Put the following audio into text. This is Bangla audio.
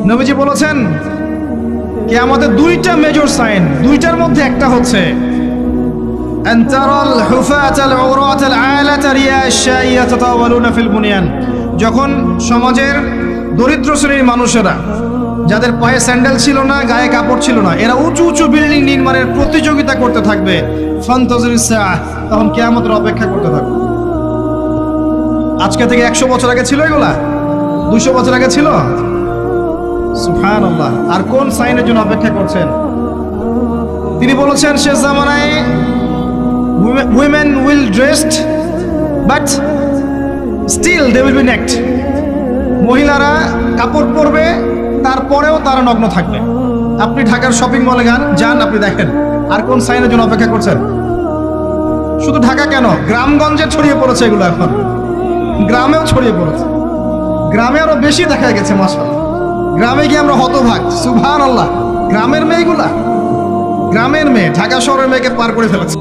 নবীজি বলেছেন কিয়ামতের দুইটা মেজর সাইন, দুইটার মধ্যে একটা হচ্ছে আনতারাল হুফাতাল উরাতাল আলাতা রিয়াশা ইয়াতাতাওয়ালুনা ফিল বুনিয়ান। যখন সমাজের দরিদ্র শ্রেণীর মানুষেরা, যাদের পায়ে স্যান্ডেল ছিল না, গায়ে কাপড় ছিল না, এরা উঁচু উঁচু বিল্ডিং নির্মাণের প্রতিযোগিতা করতে থাকবে, ফান্তাজিরিস সাআহ, তখন কিয়ামতের অপেক্ষা করতে থাকবে। আজকে থেকে 100 বছর আগে ছিল এগুলা? 200 বছর আগে ছিল? সুবহানাল্লাহ। আর কোন সাইনের জন্য অপেক্ষা করছেন? তিনি বলেছেন শেষ জামানায় women will dressed but still they will be naked। মহিলারা কাপড় পরবে, তারপরেও তারা নগ্ন থাকবে। আপনি ঢাকার শপিং মলে যান, আপনি দেখেন। আর কোন সাইনের জন্য অপেক্ষা করছেন? শুধু ঢাকা কেন, গ্রামগঞ্জে ছড়িয়ে পড়েছে এগুলো, এখন গ্রামেও ছড়িয়ে পড়েছে। গ্রামে আরো বেশি দেখা গেছে মাশাআল্লাহ। গ্রামে গিয়ে আমরা হতভাগ, সুবহানাল্লাহ। গ্রামের মেয়েগুলা, গ্রামের মেয়ে ঢাকা শহরের মেয়েকে পার করে ফেলেছে।